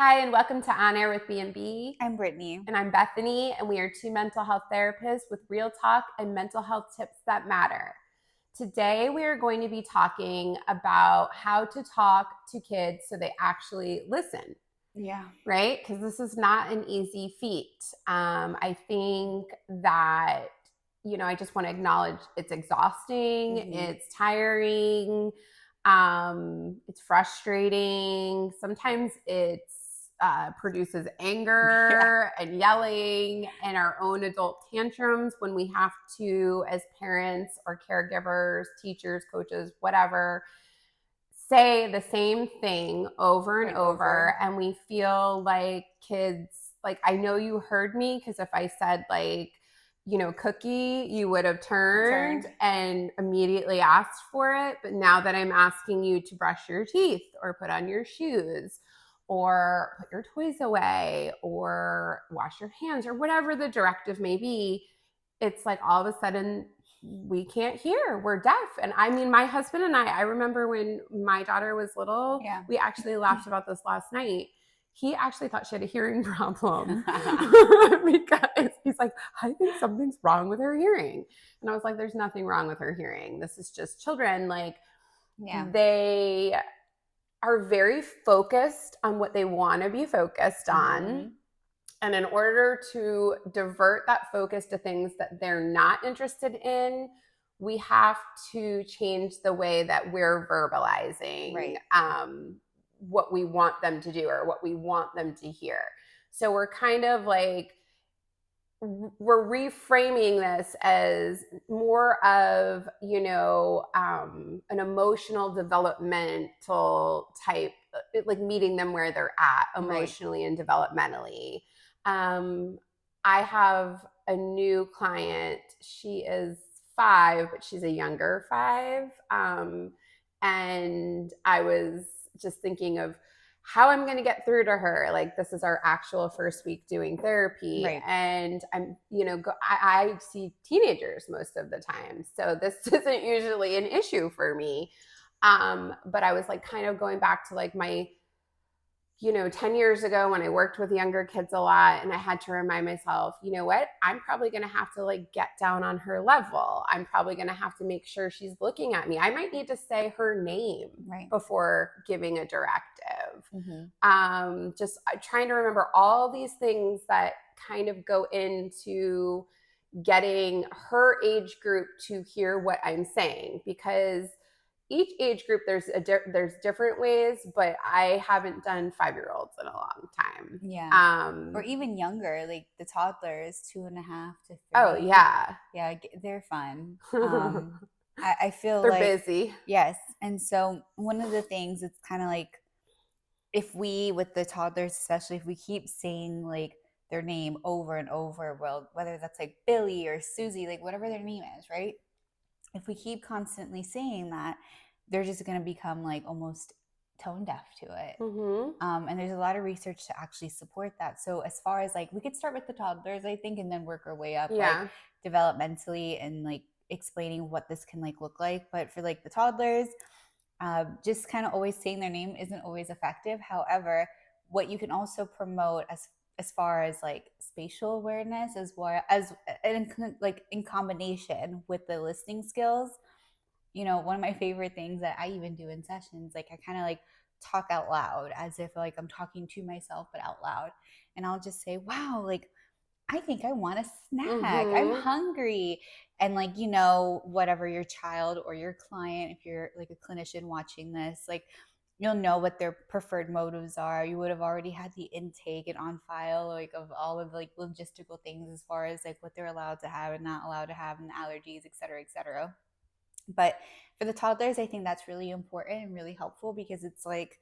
Hi, and welcome to On Air with B&B. I'm Brittany. And I'm Bethany, and we are two mental health therapists with real talk and mental health tips that matter. Today, we are going to be talking about how to talk to kids so they actually listen. Yeah. Right? Because this is not an easy feat. I think that, I just want to acknowledge it's exhausting, it's tiring, it's frustrating. Sometimes it's produces anger and yelling and our own adult tantrums when we have to, as parents or caregivers, teachers, coaches, whatever, say the same thing over and over, and we feel like kids, like, I know you heard me, because if I said, like, cookie, you would have turned and immediately asked for it. But now that I'm asking you to brush your teeth or put on your shoes or put your toys away or wash your hands or whatever the directive may be, it's like all of a sudden we can't hear, we're deaf. And I mean, my husband and I remember when my daughter was little, we actually laughed about this last night. He actually thought she had a hearing problem because he's like, I think something's wrong with her hearing. And I was like, there's nothing wrong with her hearing. This is just children. Like, they are very focused on what they want to be focused on. And in order to divert that focus to things that they're not interested in, we have to change the way that we're verbalizing what we want them to do or what we want them to hear. So we're kind of like, we're reframing this as more of, an emotional developmental type, like meeting them where they're at emotionally and developmentally. I have a new client. She is 5, but she's a younger 5. And I was just thinking of how I'm going to get through to her. Like, this is our actual first week doing therapy. And I'm, I see teenagers most of the time. So this isn't usually an issue for me. But I was like kind of going back to like my, 10 years ago when I worked with younger kids a lot, and I had to remind myself, you know what, I'm probably going to have to like get down on her level. I'm probably going to have to make sure she's looking at me. I might need to say her name before giving a directive. Just trying to remember all these things that kind of go into getting her age group to hear what I'm saying, because each age group, there's different ways, but I haven't done 5-year-olds in a long time. Or even younger, like the toddlers, 2.5 to 3. Oh yeah, they're fun. I feel they're like busy. Yes, and so one of the things, it's kind of like, if we, with the toddlers especially, if we keep saying like their name over and over, well, whether that's like Billy or Susie, like whatever their name is, right? If we keep constantly saying that, they're just going to become like almost tone deaf to it. And there's a lot of research to actually support that. So as far as like, we could start with the toddlers, I think, and then work our way up like developmentally and like explaining what this can like look like. But for like the toddlers, just kind of always saying their name isn't always effective. However, what you can also promote as far as like spatial awareness, as well as in combination with the listening skills. One of my favorite things that I even do in sessions, like I kind of like talk out loud as if like I'm talking to myself, but out loud. And I'll just say, wow, like, I think I want a snack. I'm hungry. And like, whatever your child or your client, if you're like a clinician watching this, like, you'll know what their preferred motives are. You would have already had the intake and on file, like, of all of like logistical things as far as like what they're allowed to have and not allowed to have, and allergies, et cetera, et cetera. But for the toddlers, I think that's really important and really helpful, because it's like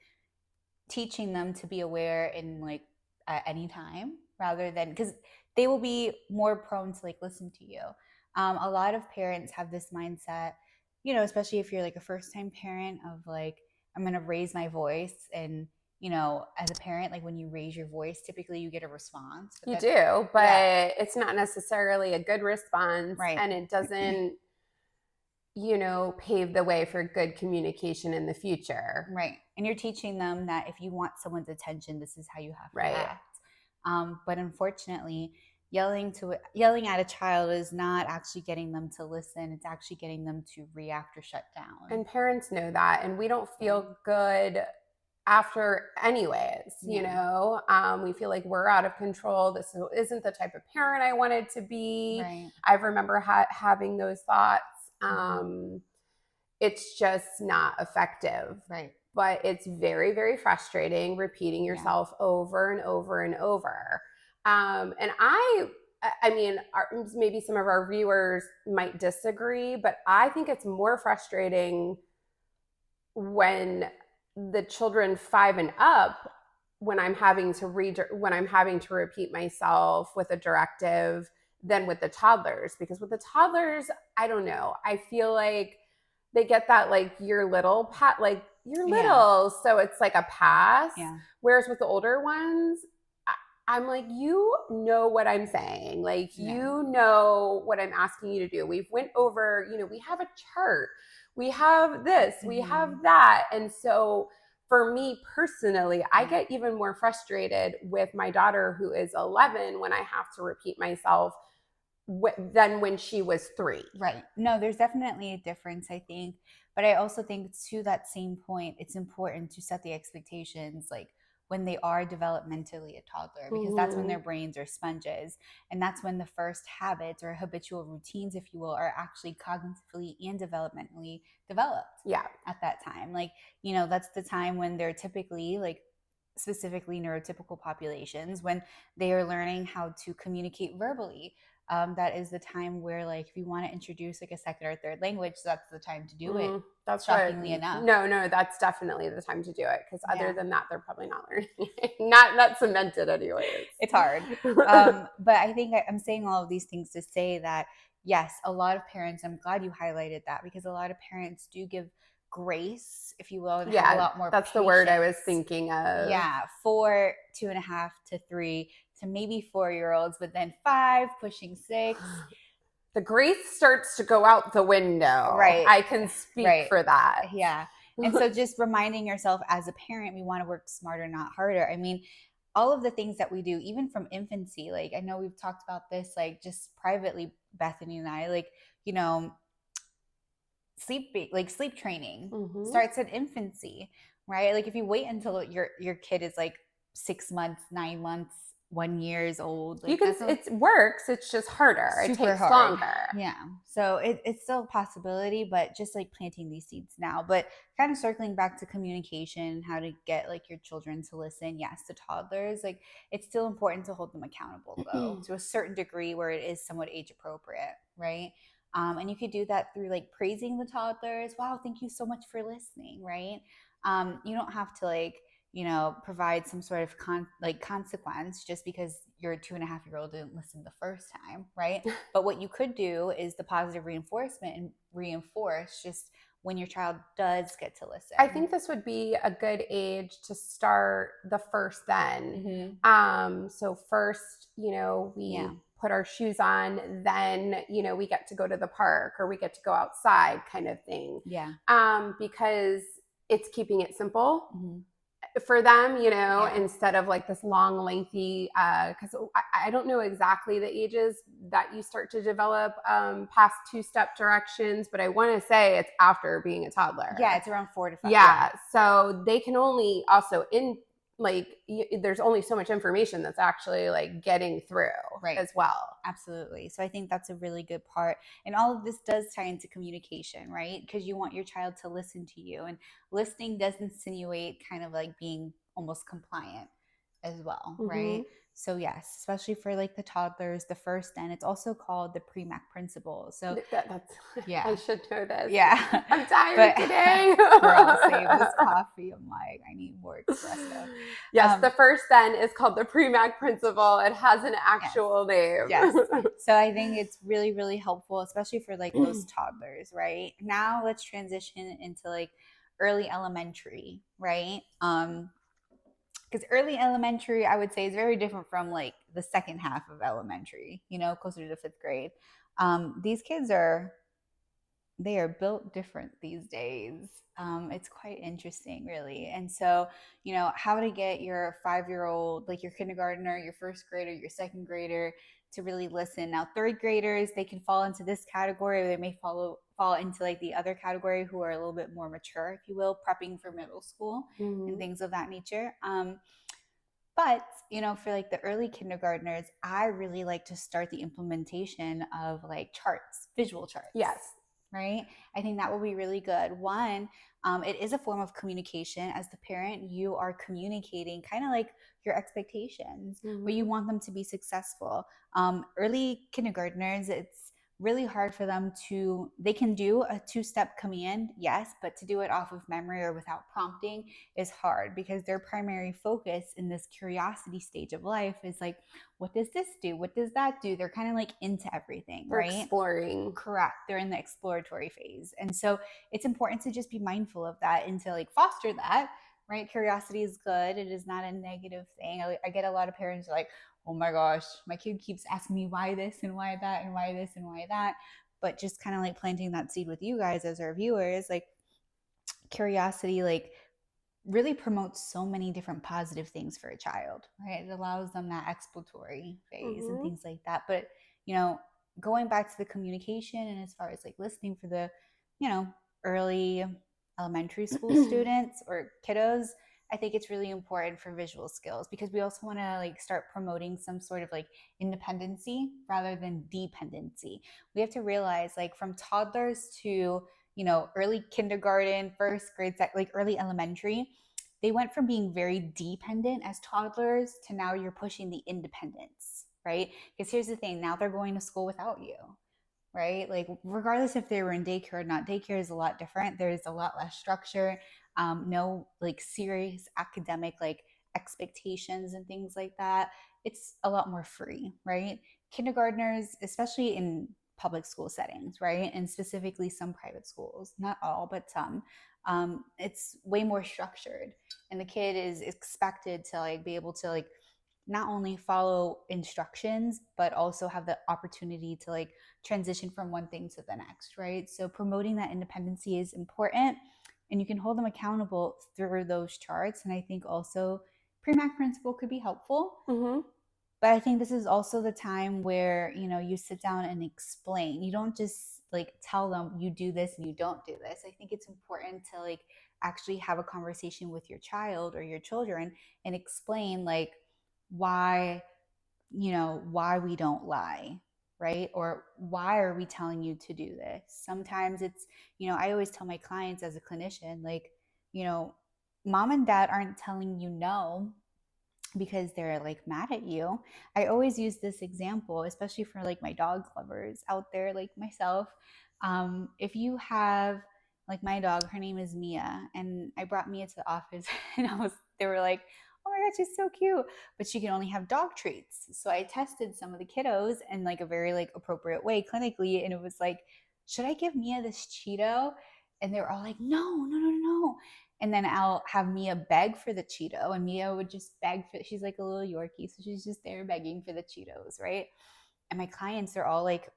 teaching them to be aware in like at any time, rather than, because they will be more prone to like listen to you. A lot of parents have this mindset, especially if you're like a first time parent, of like, I'm going to raise my voice. And as a parent, like when you raise your voice, typically you get a response. You do, but it's not necessarily a good response, and it doesn't pave the way for good communication in the future. Right. And you're teaching them that if you want someone's attention, this is how you have to Right. act. But unfortunately, yelling at a child is not actually getting them to listen. It's actually getting them to react or shut down. And parents know that, and we don't feel Right. good after anyways. Yeah. We feel like we're out of control. This isn't the type of parent I wanted to be. Right. I remember having those thoughts. Mm-hmm. It's just not effective. Right. But it's very, very frustrating repeating Yeah. yourself over and over and over. And I mean, maybe some of our viewers might disagree, but I think it's more frustrating when the children 5 and up, when I'm having to repeat myself with a directive, than with the toddlers. Because with the toddlers, I don't know, I feel like they get that, like, you're little pat, like, you're little, so it's like a pass. Yeah. Whereas with the older ones, I'm like, you know what I'm saying, like, you know what I'm asking you to do. We've went over, we have a chart, we have this, we have that. And so for me personally, I get even more frustrated with my daughter, who is 11, when I have to repeat myself than when she was 3. Right. No, there's definitely a difference, I think. But I also think, to that same point, it's important to set the expectations, like, when they are developmentally a toddler, because that's when their brains are sponges. And that's when the first habits or habitual routines, if you will, are actually cognitively and developmentally developed. Yeah. At that time. Like, that's the time when they're typically, like, specifically neurotypical populations, when they are learning how to communicate verbally. That is the time where, like, if you want to introduce, like, a second or third language, that's the time to do it. That's shockingly right. enough. No, that's definitely the time to do it, because other than that, they're probably not learning. not cemented anyways. It's hard. But I think I'm saying all of these things to say that, yes, a lot of parents, I'm glad you highlighted that, because a lot of parents do give grace, if you will, and have a lot more that's patience. the word I was thinking of. Yeah, for 2.5 to 3 to maybe 4-year-olds, but then 5, pushing 6. The grace starts to go out the window. Right. I can speak for that. Yeah. And so just reminding yourself, as a parent, we want to work smarter, not harder. I mean, all of the things that we do, even from infancy, like, I know we've talked about this, like, just privately, Bethany and I, like, sleep training starts at infancy, right? Like, if you wait until your kid is like 6 months, 9 months, 1 year old, like, it works. It's just harder. It takes longer. Yeah. So it's still a possibility, but just, like, planting these seeds now. But kind of circling back to communication, how to get, like, your children to listen. Yes, to toddlers, like, it's still important to hold them accountable, though, to a certain degree, where it is somewhat age appropriate, right? And you could do that through, like, praising the toddlers. Wow, thank you so much for listening, right? You don't have to, like, provide some sort of consequence just because your 2.5-year-old didn't listen the first time, right? But what you could do is the positive reinforcement, and reinforce just when your child does get to listen. I think this would be a good age to start the first then. So first, we put our shoes on, then, we get to go to the park, or we get to go outside, kind of thing. Yeah. Because it's keeping it simple for them, instead of, like, this long, lengthy, because I don't know exactly the ages that you start to develop past 2-step directions, but I want to say it's after being a toddler. Yeah, it's around 4 to 5. Yeah. So they can only also there's only so much information that's actually, like, getting through as well. Absolutely. So I think that's a really good part. And all of this does tie into communication, right? Because you want your child to listen to you, and listening does insinuate kind of like being almost compliant as well, right? So yes, especially for, like, the toddlers, the first then, it's also called the pre-MAC principle. So that's I should know this. Yeah. I'm tired today. Girl, save this coffee. I'm like, I need more espresso. Yes, the first then is called the pre-MAC principle. It has an actual name. Yes. So I think it's really, really helpful, especially for, like, those toddlers, right? Now let's transition into, like, early elementary, right? Because early elementary, I would say, is very different from, like, the second half of elementary, closer to 5th grade. These kids are they are built different these days. It's quite interesting, really. And so, how to get your 5-year-old, like your kindergartner, your first grader, your second grader, to really listen. Now, third graders, they can fall into this category, or they may fall into like the other category, who are a little bit more mature, if you will, prepping for middle school and Mm-hmm. things of that nature. But, for like the early kindergartners, I really like to start the implementation of like charts, visual charts, Yes. right? I think that will be really good. One, it is a form of communication. As the parent, you are communicating kind of like your expectations, what you Mm-hmm. want them to be successful. Early kindergartners, it's really hard for them they can do a two-step command, yes, but to do it off of memory or without prompting is hard, because their primary focus in this curiosity stage of life is like, what does this do? What does that do? They're kind of like into everything, They're right? exploring. Correct. They're in the exploratory phase. And so it's important to just be mindful of that and to like foster that, right? Curiosity is good. It is not a negative thing. I get a lot of parents like, oh my gosh, my kid keeps asking me why this and why that and why this and why that. But just kind of like planting that seed with you guys as our viewers, like curiosity, like really promotes so many different positive things for a child, right? It allows them that exploratory phase and Mm-hmm. things like that. But, you know, going back to the communication, and as far as like listening for the, you know, early elementary school students or kiddos, I think it's really important for visual skills, because we also want to like start promoting some sort of like independency rather than dependency. We have to realize, like, from toddlers to, early kindergarten, first grade, like early elementary, they went from being very dependent as toddlers to now you're pushing the independence, right? Because here's the thing, now they're going to school without you, right? Like, regardless if they were in daycare or not, daycare is a lot different. There's a lot less structure, no like serious academic like expectations and things like that. It's a lot more free, right? Kindergartners, especially in public school settings, right? And specifically some private schools, not all, but some, it's way more structured. And the kid is expected to like be able to like not only follow instructions, but also have the opportunity to like transition from one thing to the next, right? So promoting that independency is important, and you can hold them accountable through those charts. And I think also pre-mac principle could be helpful. Mm-hmm. But I think this is also the time where, you sit down and explain. You don't just like tell them you do this and you don't do this. I think it's important to like actually have a conversation with your child or your children and explain like why, why we don't lie, right? Or why are we telling you to do this? Sometimes it's, I always tell my clients as a clinician, like, you know, mom and dad aren't telling you no because they're like mad at you. I always use this example, especially for like my dog lovers out there, like myself. If you have like my dog, her name is Mia, and I brought Mia to the office, and they were like, "Oh my god, she's so cute," but she can only have dog treats. So I tested some of the kiddos in like a very like appropriate way clinically, and it was like, should I give Mia this Cheeto? And they were all like, no, no, no, no. And then I'll have Mia beg for the Cheeto, and Mia would just beg for. She's like a little Yorkie, so she's just there begging for the Cheetos, right? And my clients are all like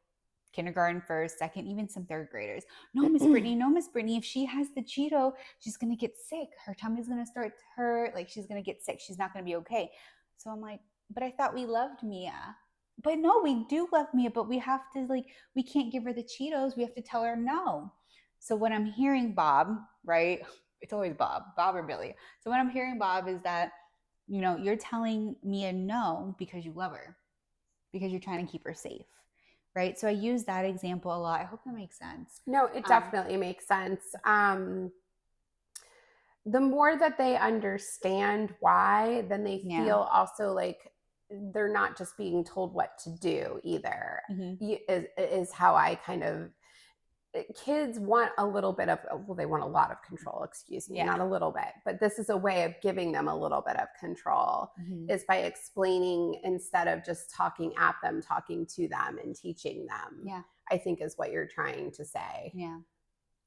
kindergarten, first, second, even some third graders. No, Miss Brittany, no, Miss Brittany. If she has the Cheeto, she's gonna get sick. Her tummy's gonna start to hurt. Like, she's gonna get sick. She's not gonna be okay. So I'm like, but I thought we loved Mia. But no, we do love Mia, but we have to like, we can't give her the Cheetos. We have to tell her no. So when I'm hearing Bob, right? It's always Bob or Billy. So when I'm hearing Bob is that, you're telling Mia no because you love her, because you're trying to keep her safe, right? So I use that example a lot. I hope that makes sense. No, it Um, definitely makes sense. The more that they understand why, then they yeah. feel also like they're not just being told what to do either. Mm-hmm. Is how I kind of, kids want a little bit of, well, they want a lot of control, excuse me, Yeah. not a little bit, but this is a way of giving them a little bit of control, Mm-hmm. is by explaining instead of just talking at them, talking to them and teaching them. Yeah. I think is what you're trying to say. Yeah.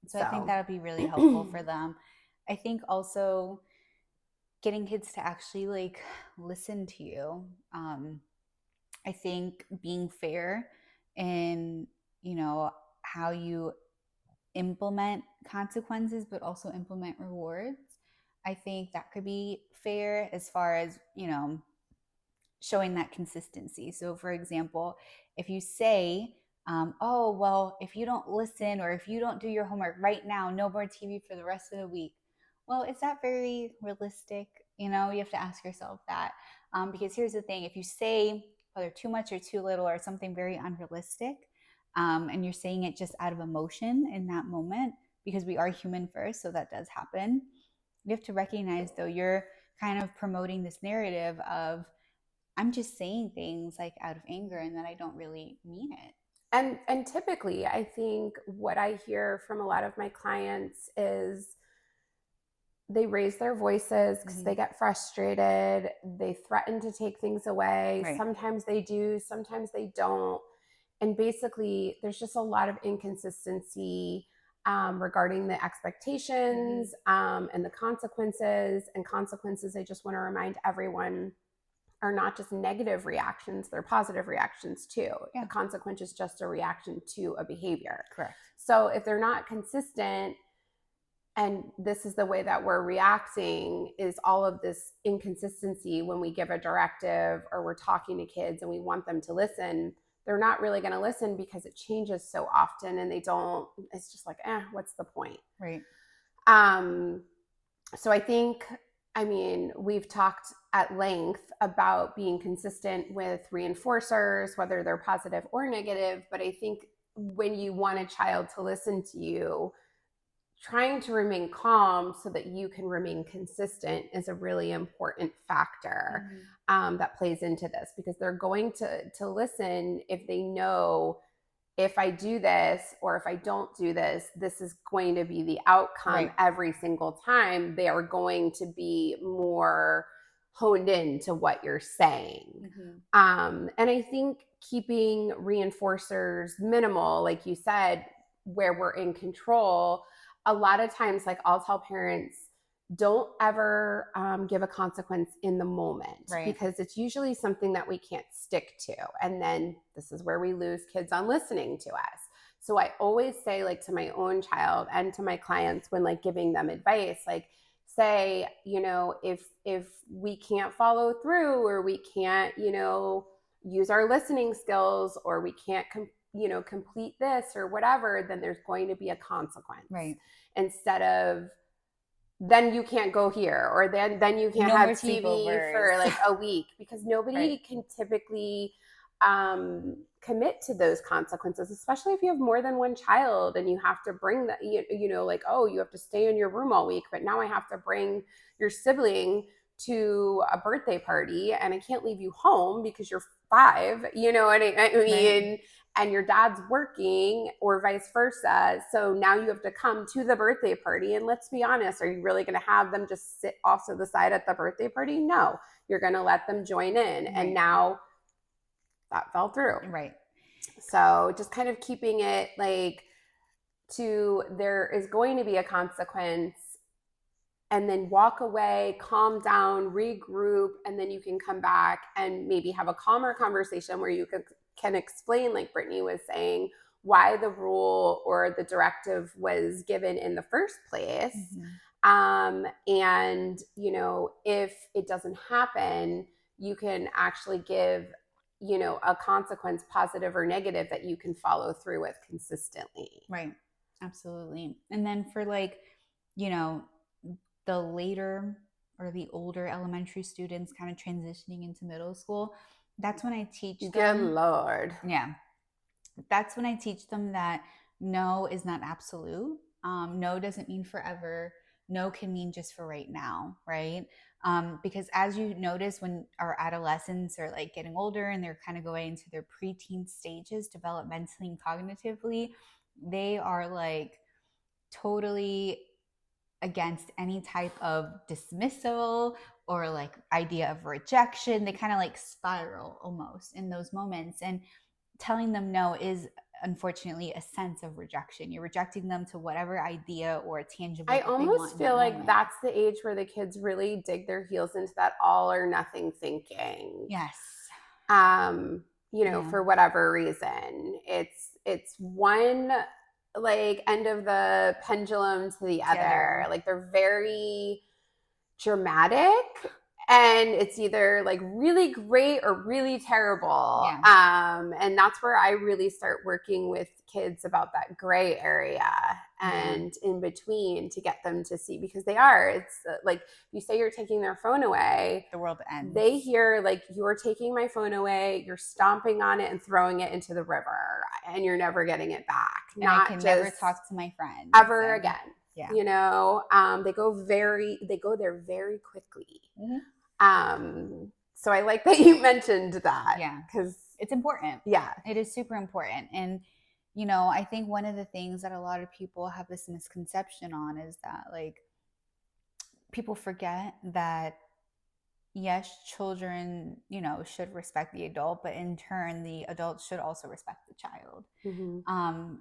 So I think So that would be really helpful for them. I think also getting kids to actually like listen to you. I think being fair in, how you implement consequences, but also implement rewards. I think that could be fair as far as, showing that consistency. So, for example, if you say, oh, well, if you don't listen or if you don't do your homework right now, no more TV for the rest of the week. Well, is that very realistic? You have to ask yourself that. Because here's the thing, if you say whether too much or too little or something very unrealistic, and you're saying it just out of emotion in that moment, because we are human first, so that does happen. You have to recognize, though, you're kind of promoting this narrative of, I'm just saying things like out of anger and that I don't really mean it. And typically, I think what I hear from a lot of my clients is they raise their voices because they get frustrated. They threaten to take things away. Right. Sometimes they do, sometimes they don't. And basically, there's just a lot of inconsistency regarding the expectations and the consequences. And consequences, I just want to remind everyone, are not just negative reactions, they're positive reactions too. Yeah. The consequence is just a reaction to a behavior. Correct. So if they're not consistent, and this is the way that we're reacting, is all of this inconsistency when we give a directive or we're talking to kids and we want them to listen, they're not really going to listen because it changes so often and they don't, it's just like, what's the point? Right. So I mean, we've talked at length about being consistent with reinforcers, whether they're positive or negative. But I think when you want a child to listen to you, trying to remain calm so that you can remain consistent is a really important factor that plays into this, because they're going to listen if they know, if I do this or if I don't do this, this is going to be the outcome every single time. They are going to be more honed in to what you're saying. And I think keeping reinforcers minimal, like you said, where we're in control, a lot of times, like I'll tell parents, don't ever give a consequence in the moment, because it's usually something that we can't stick to. And then this is where we lose kids on listening to us. So I always say, like, to my own child and to my clients when like giving them advice, like say, if we can't follow through or we can't, use our listening skills or we can't complete this or whatever, then there's going to be a consequence. Instead of, then you can't go here, or then you can't have TV for like a week, because nobody can typically commit to those consequences, especially if you have more than one child and you have to bring that, like, oh, you have to stay in your room all week, but now I have to bring your sibling to a birthday party and I can't leave you home because you're 5, you know what I mean? And your dad's working, or vice versa. So now you have to come to the birthday party. And let's be honest, are you really going to have them just sit off to the side at the birthday party? No, you're going to let them join in. And now that fell through. So just kind of keeping it like there is going to be a consequence, and then walk away, calm down, regroup, and then you can come back and maybe have a calmer conversation where you can explain, like Brittany was saying, why the rule or the directive was given in the first place. And, if it doesn't happen, you can actually give, a consequence, positive or negative, that you can follow through with consistently. Right. Absolutely. And then for like, the later or the older elementary students kind of transitioning into middle school, that's when I teach them. Good Lord. Yeah. That's when I teach them that no is not absolute. No doesn't mean forever. No can mean just for right now, right? Because as you notice, when our adolescents are like getting older and they're kind of going into their preteen stages developmentally and cognitively, they are like totally against any type of dismissal or like idea of rejection. They kind of like spiral almost in those moments, and telling them no is unfortunately a sense of rejection. You're rejecting them to whatever idea or tangible. I almost feel like that's the age where the kids really dig their heels into that all or nothing thinking. Yes. For whatever reason, it's one like end of the pendulum to the The other. other. Like they're very dramatic, and it's either like really great or really terrible. Yeah. And that's where I really start working with kids about that gray area Yeah. and in between to get them to see, because they are, it's like you say you're taking their phone away, The world ends. they hear like, you're taking my phone away, you're stomping on it and throwing it into the river, and you're never getting it back. And I Not can just never talk to my friends ever and, again. yeah. You know, they go there very quickly. So I like that you mentioned that. Yeah. Because it's important. Yeah. It is super important. And, you know, I think one of the things that a lot of people have this misconception on is that, like, people forget that, yes, children, you know, should respect the adult, but in turn, the adult should also respect the child.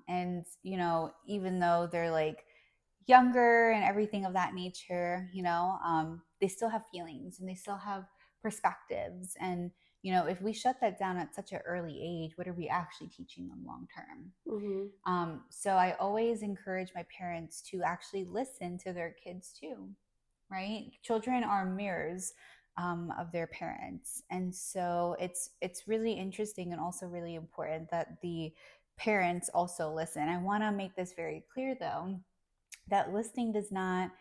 And, you know, even though they're like younger and everything of that nature, you know, they still have feelings and they still have perspectives. And, you know, if we shut that down at such an early age, what are we actually teaching them long term? So I always encourage my parents to actually listen to their kids too, right? Children are mirrors of their parents, and so it's really interesting and also really important that the parents also listen. I want to make this very clear, though, that listening does not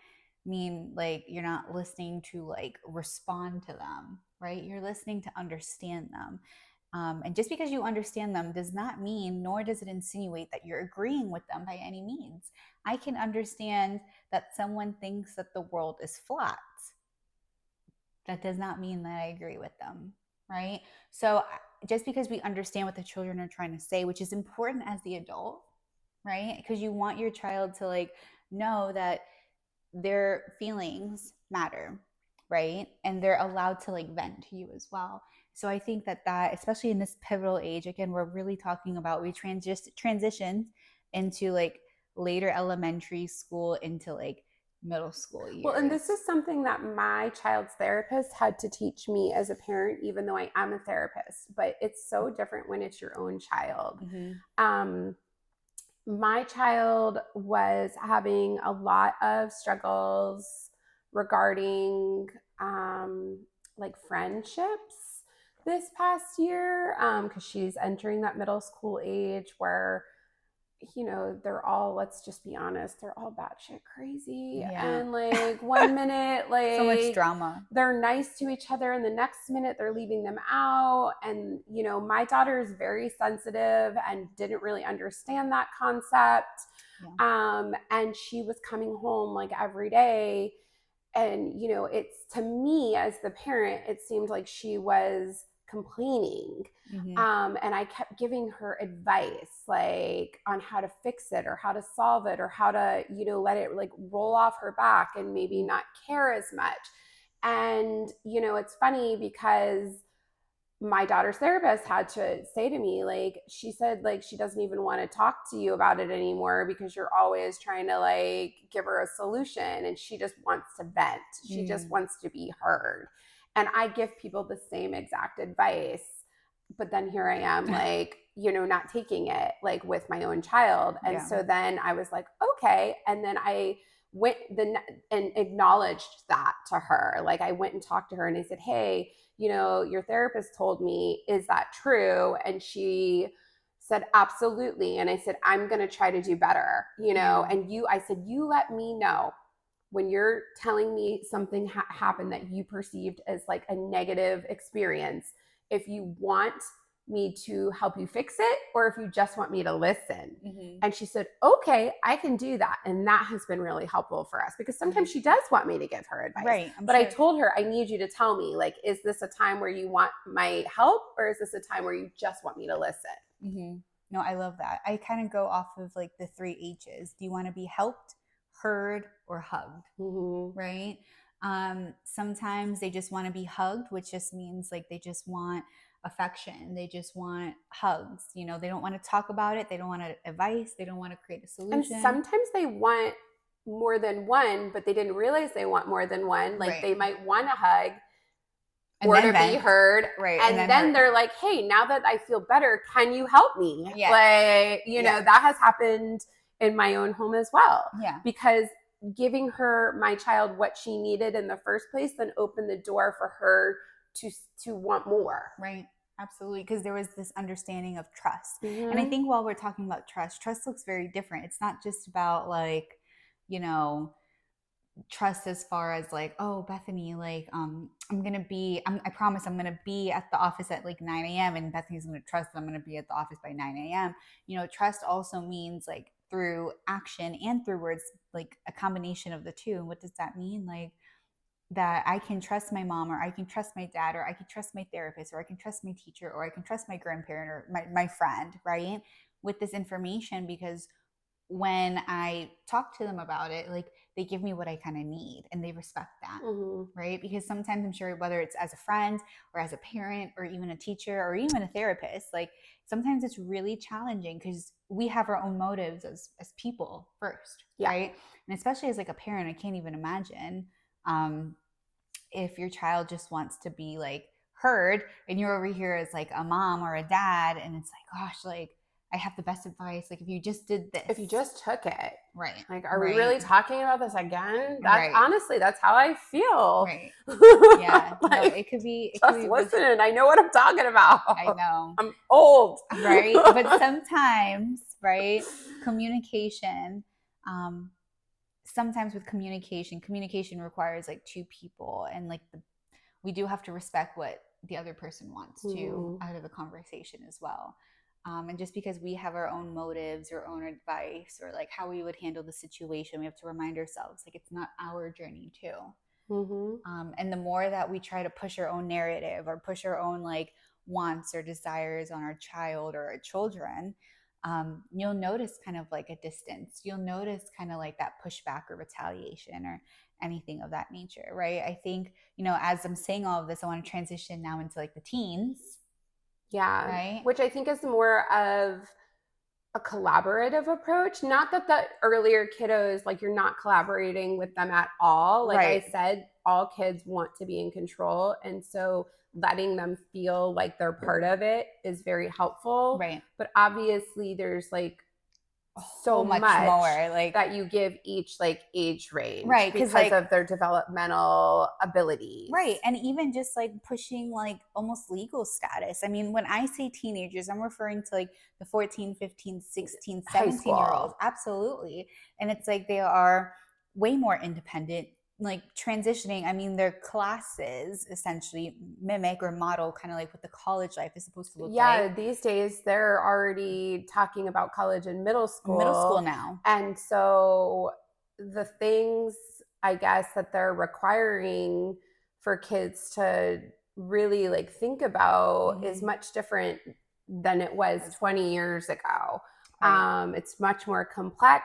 mean like you're not listening to like respond to them, right? You're listening to understand them. And just because you understand them does not mean, nor does it insinuate, that you're agreeing with them by any means. I can understand that someone thinks that the world is flat. That does not mean that I agree with them, right? So just because we understand what the children are trying to say, which is important as the adult, right? Because you want your child to like know that their feelings matter, right? And they're allowed to like vent to you as well. So I think that especially in this pivotal age, again, we're really talking about, we transitioned into like later elementary school into like middle school years. Well, and this is something that my child's therapist had to teach me as a parent, even though I am a therapist, but it's so different when it's your own child. My child was having a lot of struggles regarding like friendships this past year, because she's entering that middle school age where, you know, they're all, let's just be honest, they're all batshit crazy. Yeah. And like one minute, like so much drama, they're nice to each other, and the next minute they're leaving them out. And, you know, my daughter is very sensitive and didn't really understand that concept. And she was coming home like every day. And, you know, it's, to me as the parent, it seemed like she was complaining. And I kept giving her advice, like on how to fix it or how to solve it or how to, you know, let it like roll off her back and maybe not care as much. And, you know, it's funny because my daughter's therapist had to say to me, like, she said, like, she doesn't even want to talk to you about it anymore because you're always trying to like give her a solution, and she just wants to vent. She just wants to be heard. And I give people the same exact advice, but then here I am, like, you know, not taking it like with my own child. And so then I was like, okay. And then I went and acknowledged that to her. Like, I went and talked to her and I said, hey, you know, your therapist told me, is that true? And she said, absolutely. And I said, I'm going to try to do better, you know, and I said, you let me know when you're telling me something happened that you perceived as like a negative experience, if you want me to help you fix it or if you just want me to listen. And she said, okay, I can do that. And that has been really helpful for us, because sometimes she does want me to give her advice. Right. But I told her, I need you to tell me, like, is this a time where you want my help, or is this a time where you just want me to listen? No, I love that. I kind of go off of like the 3 H's. Do you want to be helped, heard, or hugged? Right? Sometimes they just want to be hugged, which just means like they just want affection. They just want hugs. You know, they don't want to talk about it. They don't want advice. They don't want to create a solution. And sometimes they want more than one, but they didn't realize they want more than one. Like they might want a hug or to be heard. Right. And then they're like, hey, now that I feel better, can you help me? Like, you know, that has happened in my own home as well. Yeah. Because giving my child what she needed in the first place then opened the door for her to want more. Right. Absolutely. Because there was this understanding of trust. Mm-hmm. And I think while we're talking about trust looks very different. It's not just about like, you know, trust as far as like, oh, Bethany, like, I promise I'm gonna be at the office at like 9 a.m. and Bethany's gonna trust that I'm gonna be at the office by 9 a.m. You know, trust also means like through action and through words, like a combination of the two. And what does that mean? Like that I can trust my mom, or I can trust my dad, or I can trust my therapist, or I can trust my teacher, or I can trust my grandparent or my friend, right? With this information, because when I talk to them about it, like they give me what I kind of need and they respect that. Mm-hmm. Right. Because sometimes I'm sure whether it's as a friend or as a parent or even a teacher or even a therapist, like sometimes it's really challenging because we have our own motives as people first. Yeah. Right. And especially as like a parent, I can't even imagine if your child just wants to be like heard and you're over here as like a mom or a dad and it's like, gosh, like I have the best advice. Like if you just did this. If you just took it. Right. Like, are we really talking about this again? That's right. Honestly, that's how I feel. Right. Yeah. Like, no, it could be. Listen. I know what I'm talking about. I know. I'm old. Right. But sometimes, right, communication, sometimes with communication requires like two people and like we do have to respect what the other person wants to out of the conversation as well. And just because we have our own motives or own advice or like how we would handle the situation, we have to remind ourselves like it's not our journey too. And the more that we try to push our own narrative or push our own like wants or desires on our child or our children, you'll notice kind of like a distance. You'll notice kind of like that pushback or retaliation or anything of that nature, right? I think, you know, as I'm saying all of this, I want to transition now into like the teens. Yeah. Right. Which I think is more of a collaborative approach. Not that the earlier kiddos, like you're not collaborating with them at all. Like I said, all kids want to be in control. And so letting them feel like they're part of it is very helpful. Right. But obviously there's like so much more like that you give each like age range, right? Because like, of their developmental abilities, right? And even just like pushing like almost legal status. I mean, when I say teenagers, I'm referring to like the 14, 15, 16, 17-year-olds. Absolutely. And it's like they are way more independent, like transitioning. I mean, their classes essentially mimic or model kind of like what the college life is supposed to look like. Yeah, these days they're already talking about college and middle school. Middle school now. And so the things, I guess, that they're requiring for kids to really like think about is much different than it was 20 years ago. Right. It's much more complex.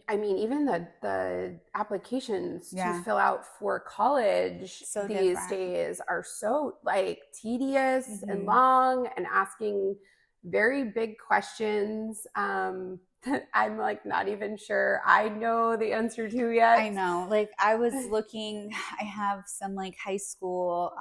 I mean, even the applications to fill out for college these days are so like tedious and long and asking very big questions that I'm like not even sure I know the answer to yet. I know. Like I was looking, I have some like high school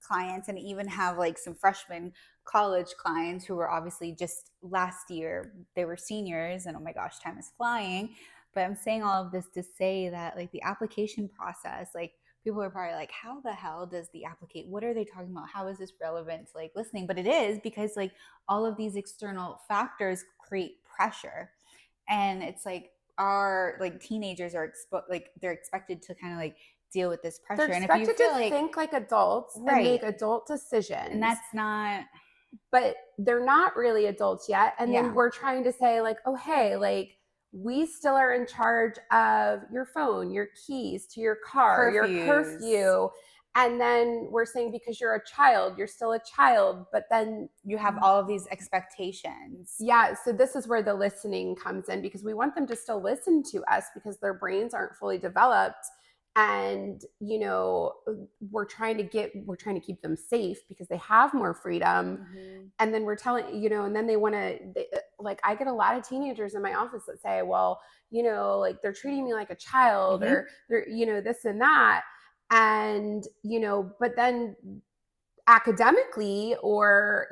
clients and even have like some freshman college clients who were obviously just last year they were seniors and oh my gosh, time is flying. But I'm saying all of this to say that like the application process, like people are probably like, how the hell does the applicate, what are they talking about, how is this relevant to like listening? But it is, because like all of these external factors create pressure. And it's like our like teenagers are like they're expected to kind of like deal with this pressure. They're and expected if you to think like adults and make adult decisions. And that's not, but they're not really adults yet. And then we're trying to say like, oh, hey, like we still are in charge of your phone, your keys to your car, your curfew. And then we're saying because you're a child, you're still a child, but then you have all of these expectations. Yeah. So this is where the listening comes in, because we want them to still listen to us because their brains aren't fully developed. And, you know, we're trying to keep them safe because they have more freedom. And then we're telling, you know, and then they want to, like, I get a lot of teenagers in my office that say, well, you know, like they're treating me like a child or they're, you know, this and that. And, you know, but then academically or,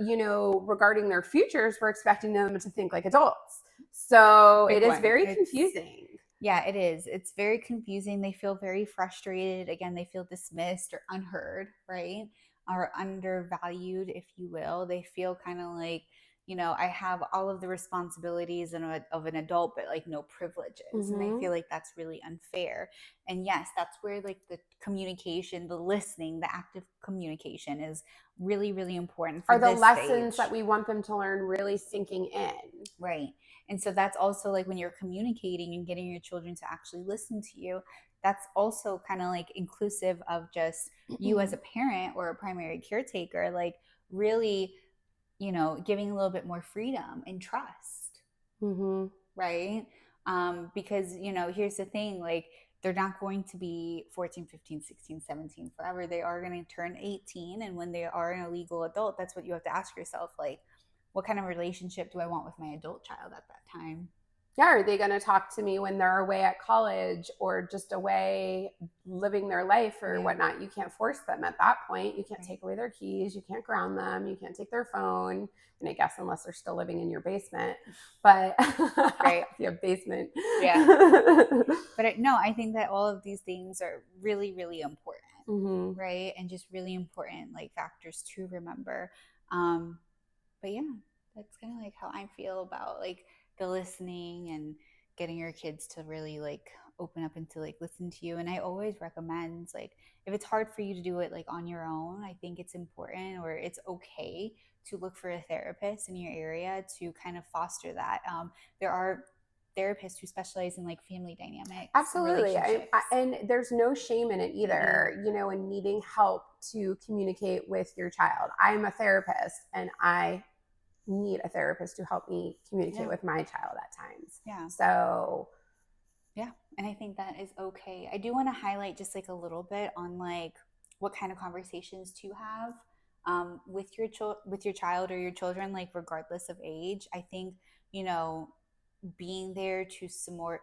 regarding their futures, we're expecting them to think like adults. So Big it is one. very confusing. Yeah, it is. It's very confusing. They feel very frustrated. Again, they feel dismissed or unheard, right? Or undervalued, if you will. They feel kind of like, I have all of the responsibilities of an adult, but like no privileges. And they feel like that's really unfair. And yes, that's where like the communication, the listening, the active communication is really, really important for Are the this lessons stage. that we want them to learn really sinking in? Right. And so that's also like when you're communicating and getting your children to actually listen to you, that's also kind of like inclusive of just you as a parent or a primary caretaker, like really, giving a little bit more freedom and trust. Right. Because, here's the thing, like they're not going to be 14, 15, 16, 17 forever. They are going to turn 18. And when they are an illegal adult, that's what you have to ask yourself, like, what kind of relationship do I want with my adult child at that time? Yeah, are they going to talk to me when they're away at college or just away living their life or whatnot? You can't force them at that point. You can't take away their keys. You can't ground them. You can't take their phone. And I guess unless they're still living in your basement. But right. If you have basement. Yeah. But I think that all of these things are really, really important. Right. And just really important like factors to remember. But yeah, that's kind of like how I feel about like the listening and getting your kids to really like open up and to like listen to you. And I always recommend like if it's hard for you to do it like on your own, I think it's important or it's okay to look for a therapist in your area to kind of foster that. There are therapists who specialize in like family dynamics. Absolutely. And there's no shame in it either, in needing help to communicate with your child. I'm a therapist and I need a therapist to help me communicate with my child at times. Yeah. So yeah. And I think that is okay. I do want to highlight just like a little bit on like what kind of conversations to have with your child or your children, like regardless of age. I think, being there to support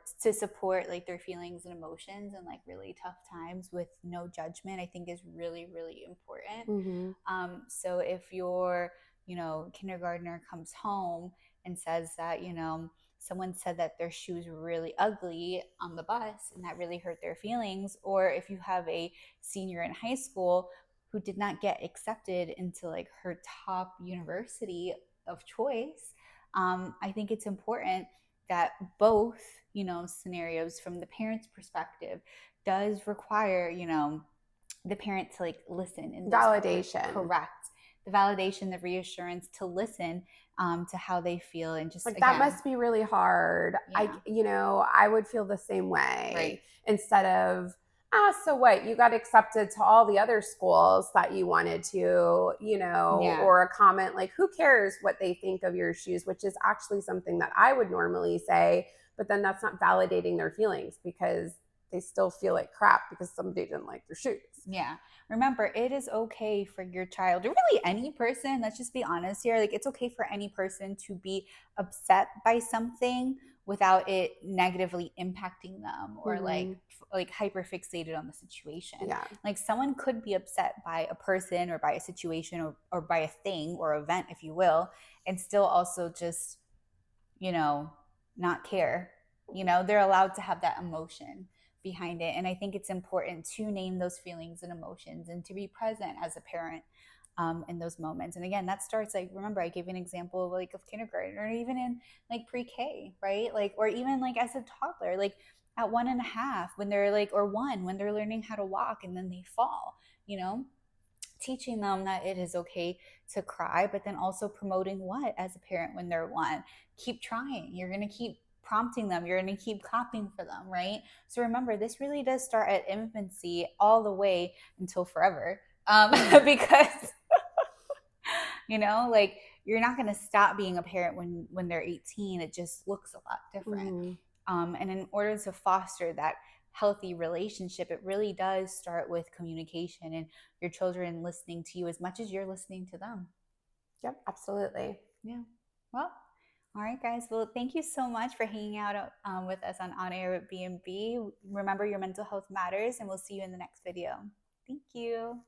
like their feelings and emotions and like really tough times with no judgment, I think is really, really important. So if your kindergartner comes home and says that someone said that their shoes were really ugly on the bus and that really hurt their feelings, or if you have a senior in high school who did not get accepted into like her top university of choice, I think it's important that both scenarios from the parent's perspective does require the parent to like listen and validation. Correct. The validation, the reassurance to listen to how they feel and just like again, that must be really hard. I would feel the same way. Right. Instead of so what, you got accepted to all the other schools that you wanted to, or a comment like, who cares what they think of your shoes, which is actually something that I would normally say, but then that's not validating their feelings because they still feel like crap because somebody didn't like their shoes. Yeah. Remember, it is okay for your child, or really any person, let's just be honest here, like it's okay for any person to be upset by something without it negatively impacting them or like hyper fixated on the situation. Yeah. Like someone could be upset by a person or by a situation or by a thing or event, if you will, and still also just, not care. They're allowed to have that emotion behind it. And I think it's important to name those feelings and emotions and to be present as a parent in those moments. And again, that starts like, remember, I gave an example of like of kindergarten or even in like pre-K, right? Like, or even like as a toddler, like at 1.5 when they're like, or 1 when they're learning how to walk and then they fall, teaching them that it is okay to cry, but then also promoting what as a parent when they're 1, keep trying. You're going to keep prompting them. You're going to keep clapping for them, right? So remember, this really does start at infancy all the way until forever. Because, like you're not going to stop being a parent when they're 18. It just looks a lot different. And in order to foster that healthy relationship, it really does start with communication and your children listening to you as much as you're listening to them. Yep, absolutely. Yeah. Well, all right, guys. Well, thank you so much for hanging out with us on Air with B&B. Remember, your mental health matters, and we'll see you in the next video. Thank you.